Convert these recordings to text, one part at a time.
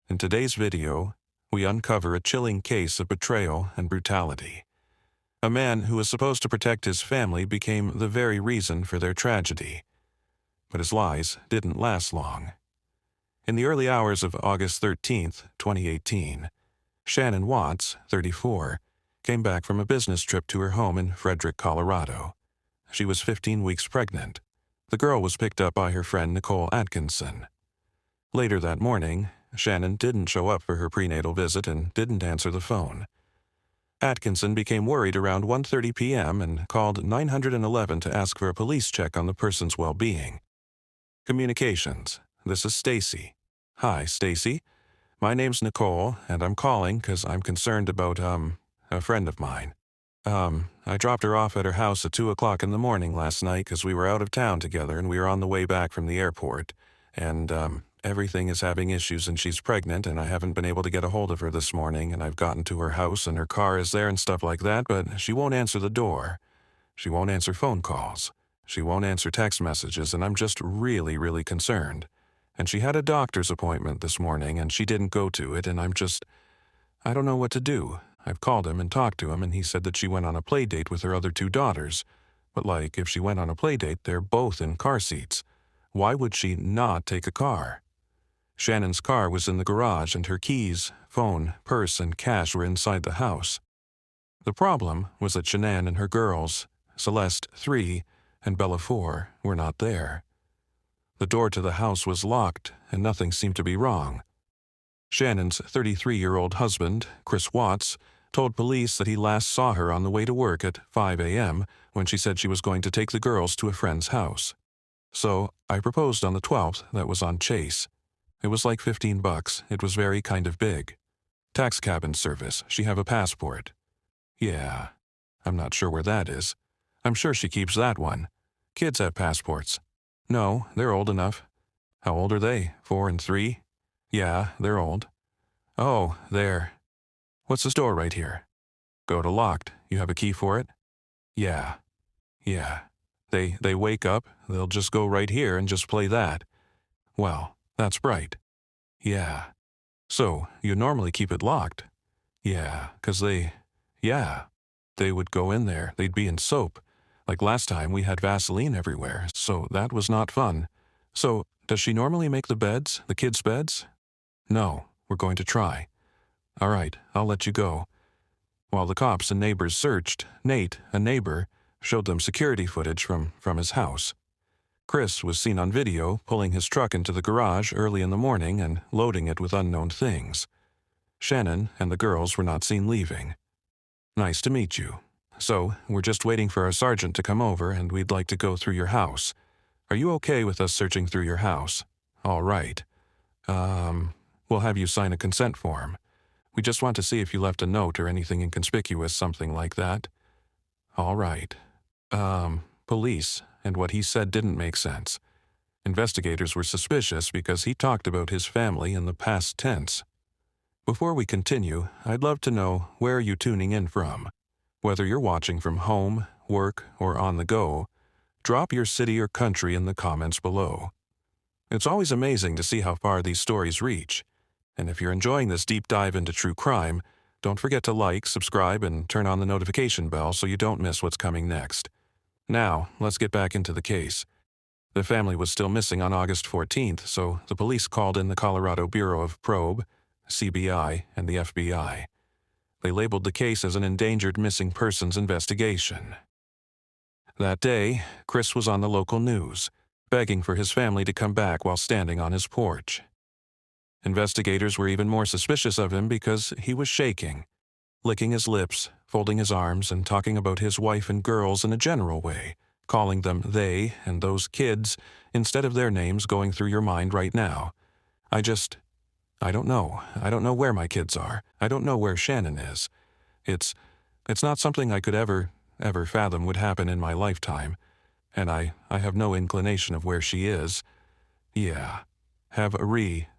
In today's video, we uncover a chilling case of betrayal and brutality. A man who was supposed to protect his family became the very reason for their tragedy. But his lies didn't last long. In the early hours of August 13th, 2018, Shanann Watts, 34, came back from a business trip to her home in Frederick, Colorado. She was 15 weeks pregnant. The girl was picked up by her friend Nichol Kessinger. Later that morning, Shanann didn't show up for her prenatal visit and didn't answer the phone. Atkinson became worried around 1:30 p.m. and called 911 to ask for a police check on the person's well-being. Communications. This is Stacy. Hi, Stacy. My name's Nicole, and I'm calling because I'm concerned about, a friend of mine. I dropped her off at her house at 2 o'clock in the morning last night because we were out of town together and we were on the way back from the airport. And, everything is having issues and she's pregnant and I haven't been able to get a hold of her this morning and I've gotten to her house and her car is there and stuff like that, but she won't answer the door. She won't answer phone calls. She won't answer text messages and I'm just really, really concerned. And she had a doctor's appointment this morning and she didn't go to it and I don't know what to do. I've called him and talked to him and he said that she went on a play date with her other 2 daughters. But like, if she went on a play date, they're both in car seats. Why would she not take a car? Shannon's car was in the garage and her keys, phone, purse, and cash were inside the house. The problem was that Shanann and her girls, Celeste, 3, and Bella, 4, were not there. The door to the house was locked and nothing seemed to be wrong. Shannon's 33-year-old husband, Chris Watts, told police that he last saw her on the way to work at 5 a.m. when she said she was going to take the girls to a friend's house. So I proposed on the 12th that was on Chase. It was like $15. It was very kind of big. Tax cabin service. She have a passport. Yeah. I'm not sure where that is. I'm sure she keeps that one. Kids have passports. No, they're old enough. How old are they? 4 and 3? Yeah, they're old. Oh, there. What's this door right here? Go to locked. You have a key for it? Yeah. They wake up, they'll just go right here and just play that. Well, that's bright. Yeah. So, you normally keep it locked? Yeah, 'cause they would go in there, they'd be in soap. Like last time we had Vaseline everywhere, so that was not fun. So, does she normally make the beds, the kids' beds? No, we're going to try. All right, I'll let you go. While the cops and neighbors searched, Nate, a neighbor, showed them security footage from his house. Chris was seen on video pulling his truck into the garage early in the morning and loading it with unknown things. Shanann and the girls were not seen leaving. Nice to meet you. So, we're just waiting for our sergeant to come over and we'd like to go through your house. Are you okay with us searching through your house? All right. We'll have you sign a consent form. We just want to see if you left a note or anything inconspicuous, something like that. All right. Police, and what he said didn't make sense. Investigators were suspicious because he talked about his family in the past tense. Before we continue, I'd love to know where you're tuning in from. Whether you're watching from home, work, or on the go, drop your city or country in the comments below. It's always amazing to see how far these stories reach. And if you're enjoying this deep dive into true crime, don't forget to like, subscribe, and turn on the notification bell so you don't miss what's coming next. Now, let's get back into the case. The family was still missing on August 14th, so the police called in the Colorado Bureau of Probe, CBI, and the FBI. They labeled the case as an endangered missing persons investigation. That day, Chris was on the local news, begging for his family to come back while standing on his porch. Investigators were even more suspicious of him because he was shaking, licking his lips, folding his arms, and talking about his wife and girls in a general way, calling them they and those kids instead of their names going through your mind right now. I don't know. I don't know where my kids are. I don't know where Shanann is. It's not something I could ever fathom would happen in my lifetime. And I have no inclination of where she is. Yeah.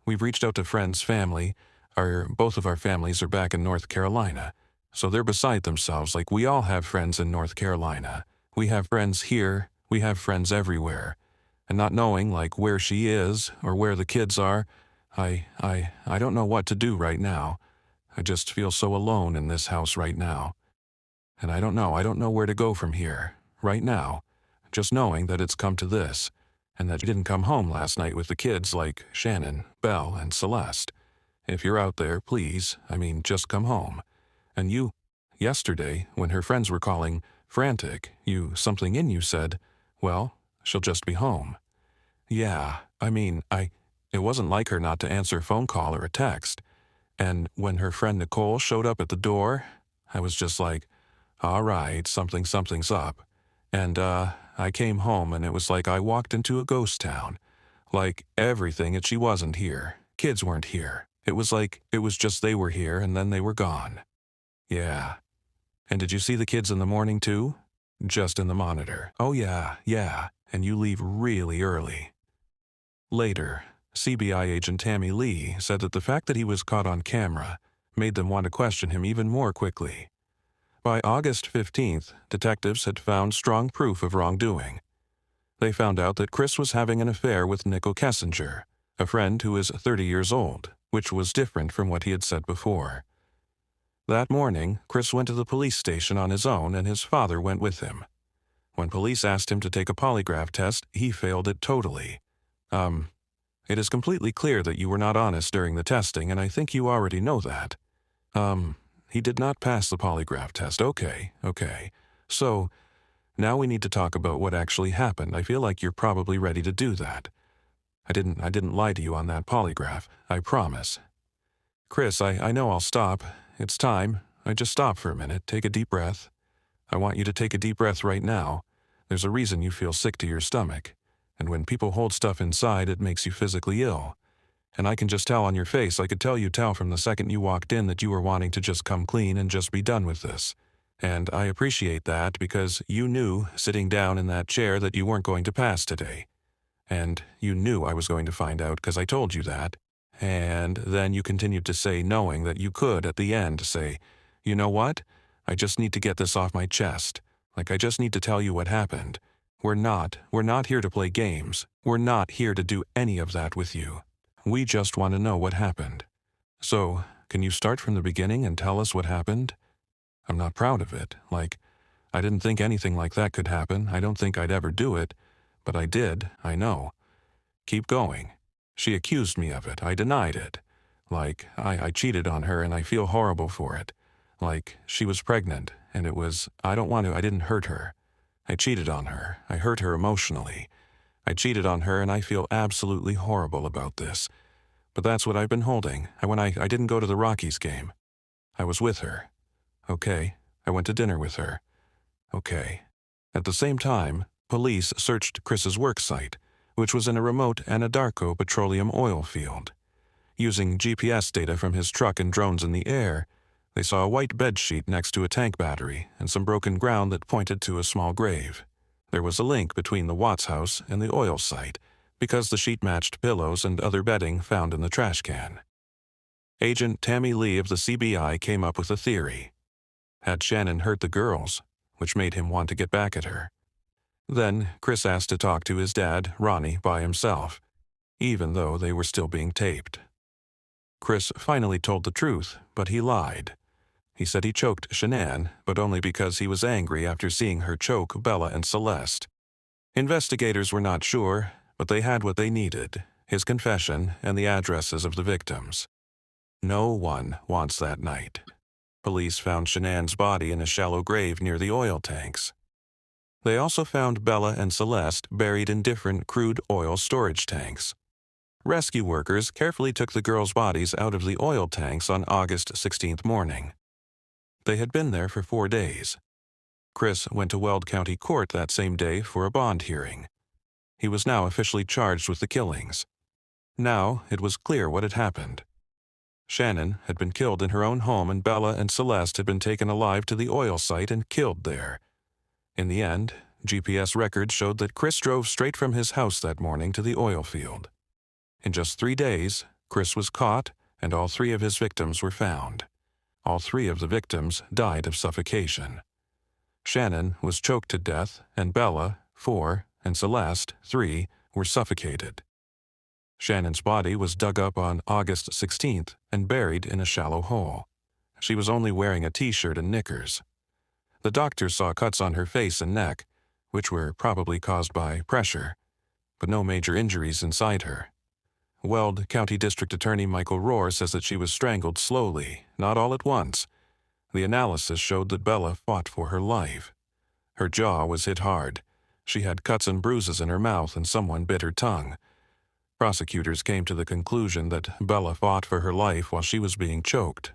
We've reached out to friends' family. Both of our families are back in North Carolina. So they're beside themselves, like we all have friends in North Carolina. We have friends here, we have friends everywhere. And not knowing, like, where she is or where the kids are, I don't know what to do right now. I just feel so alone in this house right now. And I don't know where to go from here, right now. Just knowing that it's come to this, and that you didn't come home last night with the kids like Shanann, Belle, and Celeste. If you're out there, please, just come home. And you, yesterday, when her friends were calling, frantic, something in you said, well, she'll just be home. Yeah, it wasn't like her not to answer a phone call or a text. And when her friend Nichol showed up at the door, I was just like, all right, something's up. And, I came home and it was like I walked into a ghost town. Like everything, and she wasn't here. Kids weren't here. It was like, it was just they were here and then they were gone. Yeah. And did you see the kids in the morning too? Just in the monitor. Oh yeah. And you leave really early. Later, CBI agent Tammy Lee said that the fact that he was caught on camera made them want to question him even more quickly. By August 15th, detectives had found strong proof of wrongdoing. They found out that Chris was having an affair with Nichol Kessinger, a friend who is 30 years old, which was different from what he had said before. That morning, Chris went to the police station on his own and his father went with him. When police asked him to take a polygraph test, he failed it totally. It is completely clear that you were not honest during the testing, and I think you already know that. He did not pass the polygraph test. Okay. So, now we need to talk about what actually happened. I feel like you're probably ready to do that. I didn't lie to you on that polygraph. I promise. Chris, I know I'll stop. It's time. I just stop for a minute. Take a deep breath. I want you to take a deep breath right now. There's a reason you feel sick to your stomach. And when people hold stuff inside, it makes you physically ill. And I can just tell on your face, I could tell from the second you walked in that you were wanting to just come clean and just be done with this. And I appreciate that because you knew, sitting down in that chair, that you weren't going to pass today. And you knew I was going to find out because I told you that. And then you continued to say, knowing that you could, at the end, say, you know what? I just need to get this off my chest. Like, I just need to tell you what happened. We're not here to play games. We're not here to do any of that with you. We just want to know what happened. So, can you start from the beginning and tell us what happened? I'm not proud of it. Like, I didn't think anything like that could happen. I don't think I'd ever do it. But I did, I know. Keep going. She accused me of it. I denied it. Like, I cheated on her and I feel horrible for it. Like, she was pregnant and it was, I didn't hurt her. I cheated on her. I hurt her emotionally. I cheated on her and I feel absolutely horrible about this. But that's what I've been holding. I didn't go to the Rockies game. I was with her. Okay. I went to dinner with her. Okay. At the same time, police searched Chris's work site, which was in a remote Anadarko petroleum oil field. Using GPS data from his truck and drones in the air, they saw a white bedsheet next to a tank battery and some broken ground that pointed to a small grave. There was a link between the Watts house and the oil site, because the sheet matched pillows and other bedding found in the trash can. Agent Tammy Lee of the CBI came up with a theory. Had Shanann hurt the girls, which made him want to get back at her? Then Chris asked to talk to his dad, Ronnie, by himself, even though they were still being taped. Chris finally told the truth, but he lied. He said he choked Shanann, but only because he was angry after seeing her choke Bella and Celeste. Investigators were not sure, but they had what they needed, his confession and the addresses of the victims. No one wants that night. Police found Shanann's body in a shallow grave near the oil tanks. They also found Bella and Celeste buried in different crude oil storage tanks. Rescue workers carefully took the girls' bodies out of the oil tanks on August 16th morning. They had been there for 4 days. Chris went to Weld County Court that same day for a bond hearing. He was now officially charged with the killings. Now it was clear what had happened. Shanann had been killed in her own home and Bella and Celeste had been taken alive to the oil site and killed there. In the end, GPS records showed that Chris drove straight from his house that morning to the oil field. In just 3 days, Chris was caught and all 3 of his victims were found. All 3 of the victims died of suffocation. Shanann was choked to death and Bella, 4, and Celeste, 3, were suffocated. Shannon's body was dug up on August 16th and buried in a shallow hole. She was only wearing a t-shirt and knickers. The doctors saw cuts on her face and neck, which were probably caused by pressure, but no major injuries inside her. Weld County District Attorney Michael Rohr says that she was strangled slowly, not all at once. The analysis showed that Bella fought for her life. Her jaw was hit hard. She had cuts and bruises in her mouth and someone bit her tongue. Prosecutors came to the conclusion that Bella fought for her life while she was being choked.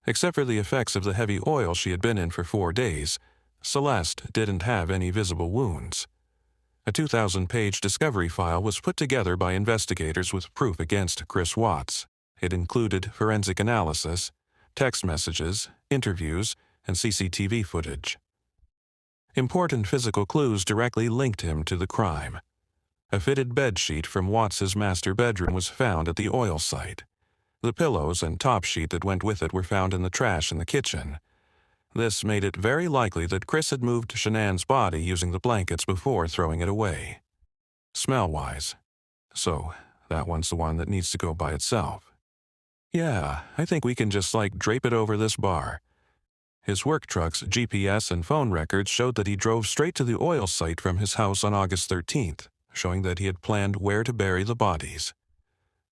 Except for the effects of the heavy oil she had been in for 4 days, Celeste didn't have any visible wounds. A 2,000-page discovery file was put together by investigators with proof against Chris Watts. It included forensic analysis, text messages, interviews, and CCTV footage. Important physical clues directly linked him to the crime. A fitted bedsheet from Watts's master bedroom was found at the oil site. The pillows and top sheet that went with it were found in the trash in the kitchen. This made it very likely that Chris had moved Shanann's body using the blankets before throwing it away. Smell-wise. So, that one's the one that needs to go by itself. Yeah, I think we can just drape it over this bar. His work truck's GPS and phone records showed that he drove straight to the oil site from his house on August 13th, showing that he had planned where to bury the bodies.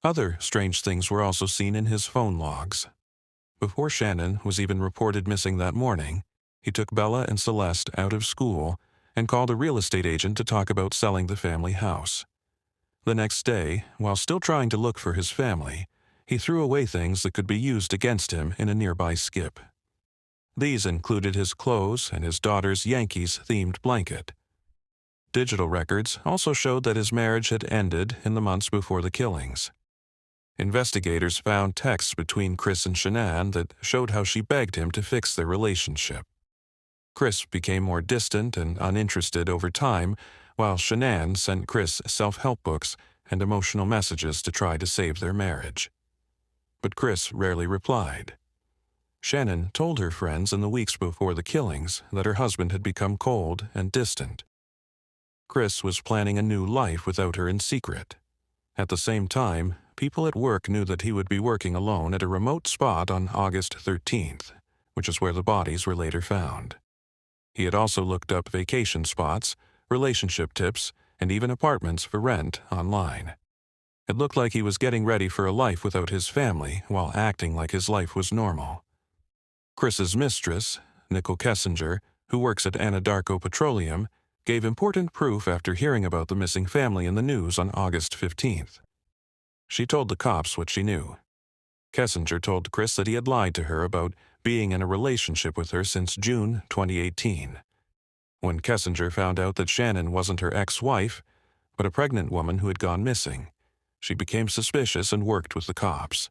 Other strange things were also seen in his phone logs. Before Shanann was even reported missing that morning, he took Bella and Celeste out of school and called a real estate agent to talk about selling the family house. The next day, while still trying to look for his family, he threw away things that could be used against him in a nearby skip. These included his clothes and his daughter's Yankees-themed blanket. Digital records also showed that his marriage had ended in the months before the killings. Investigators found texts between Chris and Shanann that showed how she begged him to fix their relationship. Chris became more distant and uninterested over time, while Shanann sent Chris self-help books and emotional messages to try to save their marriage. But Chris rarely replied. Shanann told her friends in the weeks before the killings that her husband had become cold and distant. Chris was planning a new life without her in secret. At the same time, people at work knew that he would be working alone at a remote spot on August 13th, which is where the bodies were later found. He had also looked up vacation spots, relationship tips, and even apartments for rent online. It looked like he was getting ready for a life without his family while acting like his life was normal. Chris's mistress, Nichol Kessinger, who works at Anadarko Petroleum, gave important proof after hearing about the missing family in the news on August 15th. She told the cops what she knew. Kessinger told Chris that he had lied to her about being in a relationship with her since June 2018. When Kessinger found out that Shanann wasn't her ex-wife, but a pregnant woman who had gone missing, she became suspicious and worked with the cops.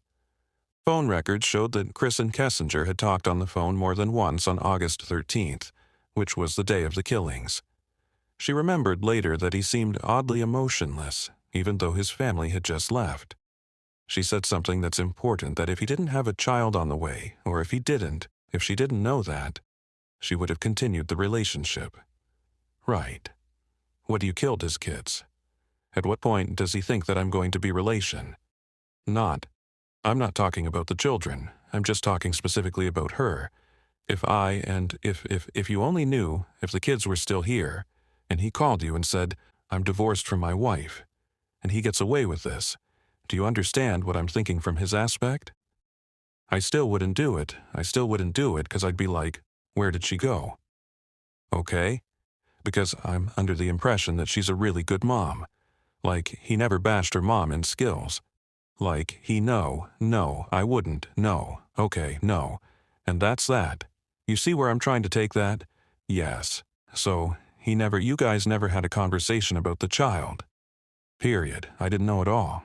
Phone records showed that Chris and Kessinger had talked on the phone more than once on August 13th, which was the day of the killings. She remembered later that he seemed oddly emotionless, even though his family had just left. She said something that's important, that if he didn't have a child on the way, or if she didn't know that, she would have continued the relationship. Right. What do you killed his kids? At what point does he think that I'm going to be relation? I'm not talking about the children. I'm just talking specifically about her. If you only knew if the kids were still here, and he called you and said, I'm divorced from my wife, and he gets away with this, do you understand what I'm thinking from his aspect? I still wouldn't do it because I'd be like, where did she go? Okay? Because I'm under the impression that she's a really good mom. Like, he never bashed her mom in skills. Like, no, I wouldn't, no, okay, no. And that's that. You see where I'm trying to take that? Yes. So, you guys never had a conversation about the child. Period. I didn't know at all.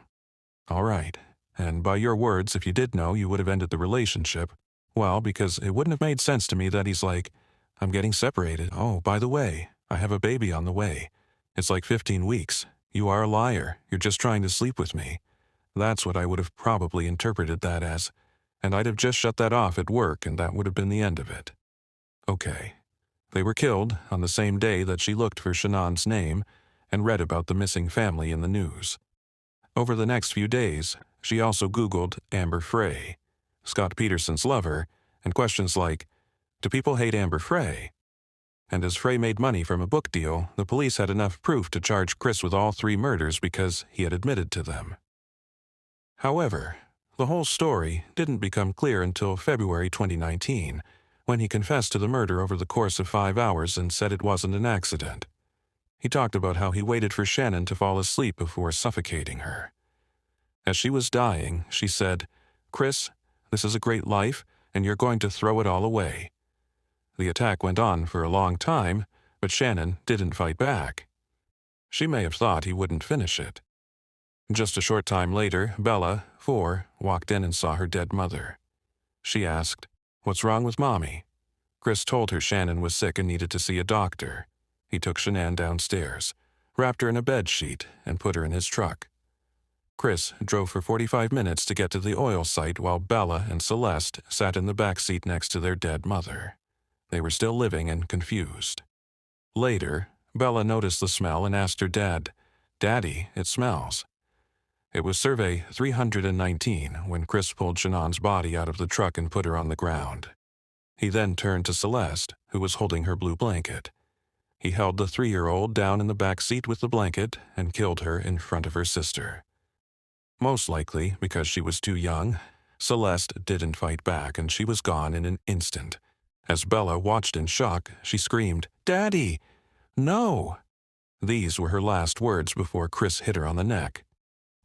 All right. And by your words, if you did know, you would have ended the relationship. Well, because it wouldn't have made sense to me that he's like, I'm getting separated. Oh, by the way, I have a baby on the way. It's like 15 weeks. You are a liar. You're just trying to sleep with me. That's what I would have probably interpreted that as, and I'd have just shut that off at work and that would have been the end of it. Okay. They were killed on the same day that she looked for Shanann's name and read about the missing family in the news. Over the next few days, she also Googled Amber Frey, Scott Peterson's lover, and questions like, "Do people hate Amber Frey?" And as Frey made money from a book deal, the police had enough proof to charge Chris with all 3 murders because he had admitted to them. However, the whole story didn't become clear until February 2019, when he confessed to the murder over the course of 5 hours and said it wasn't an accident. He talked about how he waited for Shanann to fall asleep before suffocating her. As she was dying, she said, "Chris, this is a great life, and you're going to throw it all away." The attack went on for a long time, but Shanann didn't fight back. She may have thought he wouldn't finish it. Just a short time later, Bella, 4, walked in and saw her dead mother. She asked, "What's wrong with Mommy?" Chris told her Shanann was sick and needed to see a doctor. He took Shanann downstairs, wrapped her in a bed sheet, and put her in his truck. Chris drove for 45 minutes to get to the oil site while Bella and Celeste sat in the back seat next to their dead mother. They were still living and confused. Later, Bella noticed the smell and asked her dad, "Daddy, it smells." It was survey 319 when Chris pulled Shanann's body out of the truck and put her on the ground. He then turned to Celeste, who was holding her blue blanket. He held the 3-year-old down in the back seat with the blanket and killed her in front of her sister. Most likely because she was too young, Celeste didn't fight back and she was gone in an instant. As Bella watched in shock, she screamed, "Daddy! No!" These were her last words before Chris hit her on the neck.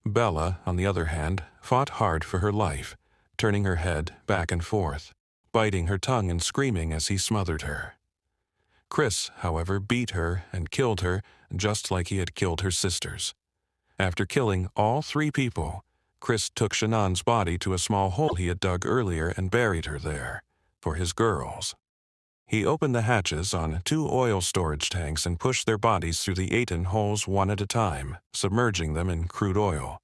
Bella, on the other hand, fought hard for her life, turning her head back and forth, biting her tongue and screaming as he smothered her. Chris, however, beat her and killed her just like he had killed her sisters. After killing all 3 people, Chris took Shanann's body to a small hole he had dug earlier and buried her there, for his girls. He opened the hatches on 2 oil storage tanks and pushed their bodies through the 8 holes one at a time, submerging them in crude oil.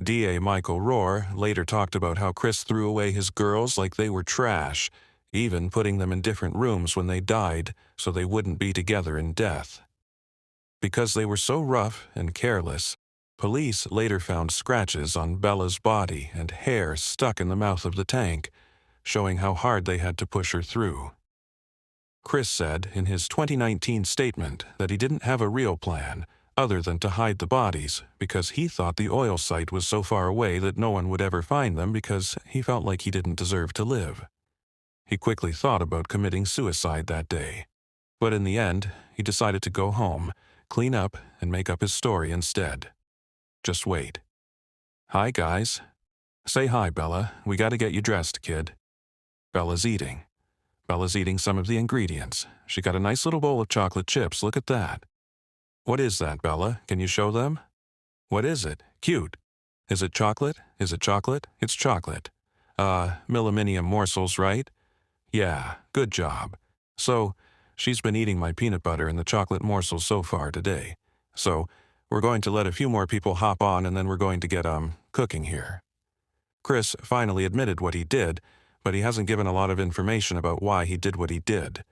DA Michael Rohr later talked about how Chris threw away his girls like they were trash, even putting them in different rooms when they died so they wouldn't be together in death. Because they were so rough and careless, police later found scratches on Bella's body and hair stuck in the mouth of the tank, showing how hard they had to push her through. Chris said in his 2019 statement that he didn't have a real plan other than to hide the bodies because he thought the oil site was so far away that no one would ever find them because he felt like he didn't deserve to live. He quickly thought about committing suicide that day, but in the end, he decided to go home, clean up, and make up his story instead. Just wait. "Hi, guys." "Say hi, Bella. We gotta get you dressed, kid." Bella's eating. Bella's eating some of the ingredients. She got a nice little bowl of chocolate chips. Look at that. "What is that, Bella? Can you show them?" "What is it? Cute. Is it chocolate? Is it chocolate? It's chocolate. Milliminium morsels, right? Yeah, good job. So, she's been eating my peanut butter and the chocolate morsels so far today. So, we're going to let a few more people hop on and then we're going to get, cooking here." Chris finally admitted what he did, but he hasn't given a lot of information about why he did what he did.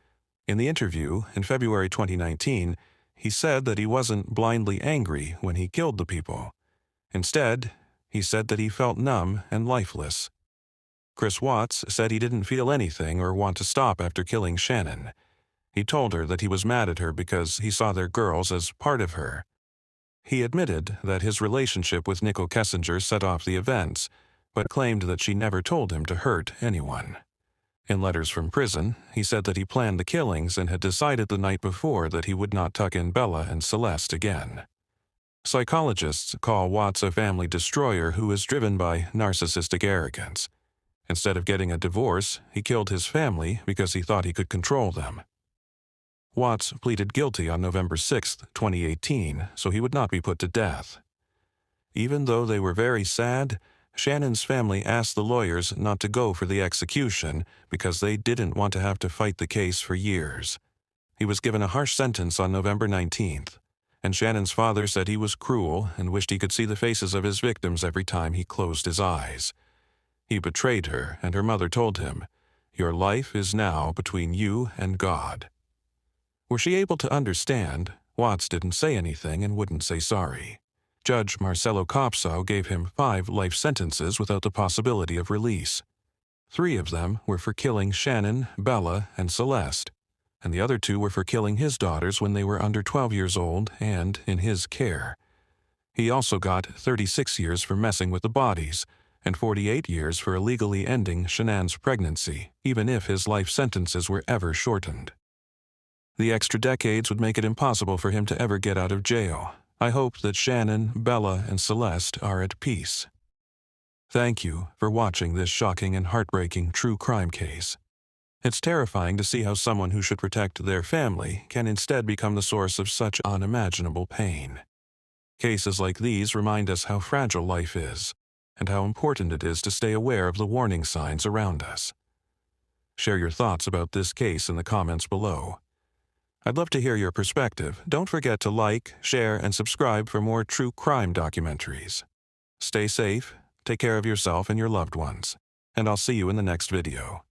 In the interview, in February 2019, he said that he wasn't blindly angry when he killed the people. Instead, he said that he felt numb and lifeless. Chris Watts said he didn't feel anything or want to stop after killing Shanann. He told her that he was mad at her because he saw their girls as part of her. He admitted that his relationship with Nichol Kessinger set off the events, but claimed that she never told him to hurt anyone. In letters from prison, he said that he planned the killings and had decided the night before that he would not tuck in Bella and Celeste again. Psychologists call Watts a family destroyer who is driven by narcissistic arrogance. Instead of getting a divorce, he killed his family because he thought he could control them. Watts pleaded guilty on November 6, 2018, so he would not be put to death. Even though they were very sad, Shannon's family asked the lawyers not to go for the execution because they didn't want to have to fight the case for years. He was given a harsh sentence on November 19th, and Shannon's father said he was cruel and wished he could see the faces of his victims every time he closed his eyes. He betrayed her, and her mother told him, "Your life is now between you and God." Were she able to understand, Watts didn't say anything and wouldn't say sorry. Judge Marcelo Copso gave him 5 life sentences without the possibility of release. 3 of them were for killing Shanann, Bella, and Celeste, and the other 2 were for killing his daughters when they were under 12 years old and in his care. He also got 36 years for messing with the bodies, and 48 years for illegally ending Shanann's pregnancy, even if his life sentences were ever shortened. The extra decades would make it impossible for him to ever get out of jail. I hope that Shanann, Bella, and Celeste are at peace. Thank you for watching this shocking and heartbreaking true crime case. It's terrifying to see how someone who should protect their family can instead become the source of such unimaginable pain. Cases like these remind us how fragile life is, and how important it is to stay aware of the warning signs around us. Share your thoughts about this case in the comments below. I'd love to hear your perspective. Don't forget to like, share, and subscribe for more true crime documentaries. Stay safe, take care of yourself and your loved ones, and I'll see you in the next video.